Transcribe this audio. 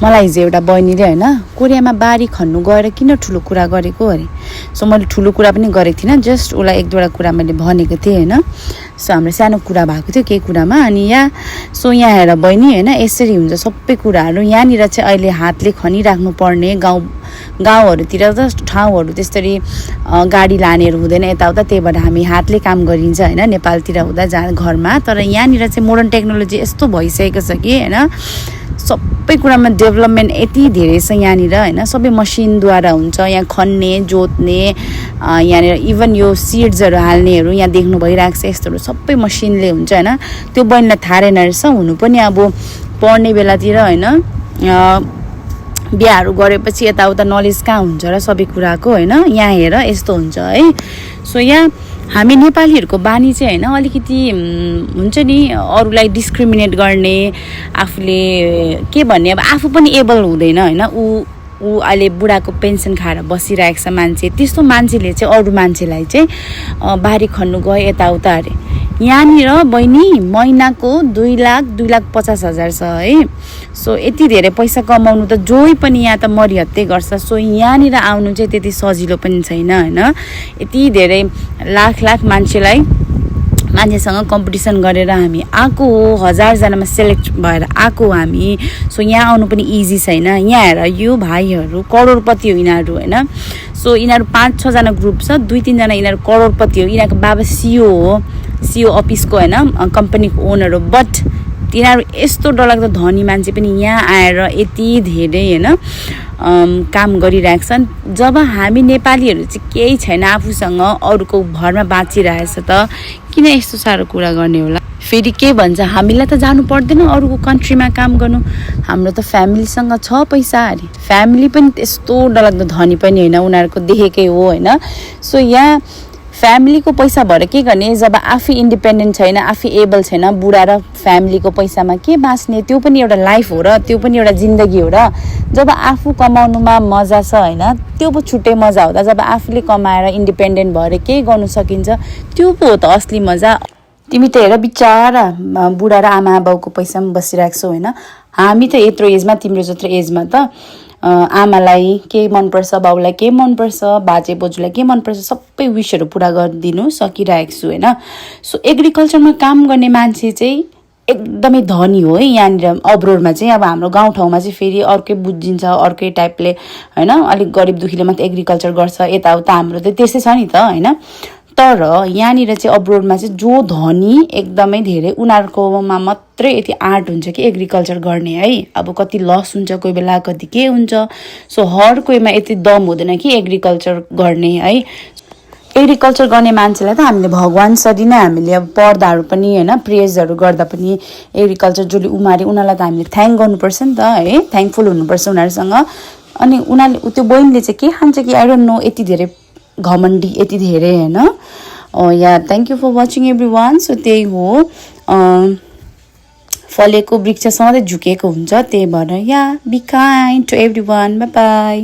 मलाई हिजो एउटा बहिनीले हैन कोरियामा बारी खन्नु गएर किन ठुलो कुरा गरेको अरे। सो मैले ठुलो कुरा पनि गरेको थिइनँ, जस्ट उसलाई एक दुईवटा कुरा मैले भनेको थिएँ हैन। सो हाम्रो सानो कुरा भएको थियो केही कुरामा, अनि यहाँ हेर बहिनी हैन यसरी हुन्छ सबै कुराहरू। यहाँनिर चाहिँ अहिले हातले खनिराख्नु पर्ने गाउँहरूतिर त ठाउँहरू त्यसरी गाडी लानेहरू हुँदैन यताउता, त्यही भएर हामी हातले काम गरिन्छ हैन नेपालतिर हुँदा जहाँ घरमा। तर यहाँनिर चाहिँ मोडर्न टेक्नोलोजी यस्तो भइसकेको छ कि हैन सबै कुरामा डेभलपमेन्ट यति धेरै छ यहाँनिर हैन। सबै मसिनद्वारा हुन्छ, यहाँ खन्ने जोत्ने, यहाँनिर इभन यो सिड्सहरू हाल्नेहरू यहाँ देख्नु भइरहेको छ, यस्तोहरू सबै मसिनले हुन्छ हैन। त्यो बहिनीलाई थाहा रहेन रहेछ, हुनु पनि अब पढ्ने बेलातिर हैन बिहाहरू गरेपछि यताउता नलेज कहाँ हुन्छ र सबै कुराको हैन। यहाँ हेर यस्तो हुन्छ है। सो यहाँ हामी नेपालीहरूको बानी चाहिँ हैन अलिकति हुन्छ नि अरूलाई डिस्क्रिमिनेट गर्ने, आफूले के भन्ने, अब आफू पनि एबल हुँदैन हैन। ऊ अहिले बुढाको पेन्सन खाएर बसिरहेको छ मान्छे, त्यस्तो मान्छेले चाहिँ अरू मान्छेलाई चाहिँ बारी खन्नु गयो यताउता अरे। यहाँनिर बहिनी महिनाको 2,50,000 छ है। सो यति धेरै पैसा कमाउनु त जोही पनि यहाँ त मरिहत्तै गर्छ। सो यहाँनिर आउनु चाहिँ त्यति सजिलो पनि छैन हैन। यति धेरै लाख मान्छेसँग कम्पिटिसन गरेर हामी आएको हो, 1000 जनामा सेलेक्ट भएर आएको हो हामी। सो यहाँ आउनु पनि इजी छैन। यहाँ हेर यो भाइहरू करोडपति हो यिनीहरू हैन। सो यिनीहरू 5-6 जना ग्रुप छ, 2-3 जना यिनीहरू करोडपति हो। यिनीहरूको बाबा सिओ हो, सिओ अफिसको हैन कम्पनीको ओनर हो। बट तिनीहरू यस्तो डरलाग्दो धनी मान्छे पनि यहाँ आएर यति धेरै हैन काम गरिरहेका छन्। जब हामी नेपालीहरू चाहिँ केही छैन आफूसँग, अरूको भरमा बाँचिरहेछ त किन यस्तो साह्रो कुरा गर्ने होला। फेरि के भन्छ हामीलाई त जानु पर्दैन अरूको कन्ट्रीमा काम गर्नु, हाम्रो त फ्यामिलीसँग छ पैसा अरे। फ्यामिली पनि त्यस्तो डरलाग्दो धनी पनि हैन, उनीहरूको देखेकै हो हैन। सो यहाँ फ्यामिलीको पैसा भएर के गर्ने, जब आफै इन्डिपेन्डेन्ट छैन, आफै एबल छैन, बुढा र फ्यामिलीको पैसामा के बाँच्ने। त्यो पनि एउटा लाइफ हो र त्यो पनि एउटा जिन्दगी हो र। जब आफू कमाउनुमा मजा छ हैन, त्यो पो छुट्टै मजा हो त। जब आफूले कमाएर इन्डिपेन्डेन्ट भएर केही गर्नु सकिन्छ त्यो पो हो त असली मजा। तिमी त हेर बिचारा बुढा र आमा बाउको पैसामा बसिरहेको छौ हैन। हामी त यत्रो एजमा, तिम्रो जत्रो एजमा त आमालाई के मनपर्छ, बाउलाई के मनपर्छ, बाजे बोजूलाई के मनपर्छ, सबै विशहरू पुरा गरिदिनु सकिरहेको छु हैन। सो एग्रिकल्चरमा काम गर्ने मान्छे चाहिँ एकदमै धनी हो है यहाँनिर अब्रोडमा चाहिँ। अब हाम्रो गाउँठाउँमा चाहिँ फेरि अर्कै बुझिन्छ, अर्कै टाइपले हैन। अलिक गरिब दुखीले मात्रै एग्रिकल्चर गर्छ यताउता, हाम्रो त त्यस्तै छ नि त हैन। तर यहाँनिर चाहिँ अब्रोडमा चाहिँ जो धनी एकदमै धेरै उनीहरूकोमा मात्रै यति आर्ट हुन्छ कि एग्रिकल्चर गर्ने है। अब कति लस हुन्छ कोही बेला, कति के हुन्छ। सो हर कोहीमा यति दम हुँदैन कि एग्रिकल्चर गर्ने है। एग्रिकल्चर गर्ने मान्छेलाई त हामीले भगवान सरी नै हामीले अब पढ्दाहरू पनि हैन प्रेजहरू गर्दा पनि एग्रिकल्चर जसले उमारे उनीहरूलाई त हामीले थ्याङ्क गर्नुपर्छ नि त है, थ्याङ्कफुल हुनुपर्छ उनीहरूसँग। अनि उनीहरूले त्यो बहिनीले चाहिँ के खान्छ कि आई डोन्ट नो, यति धेरै घमण्डी यति धेरै हैन। Yeah thank you for watching everyone. So त्यही हो, फलेको वृक्ष सधैँ झुकेको हुन्छ, त्यही भएर yeah be kind to everyone. Bye by.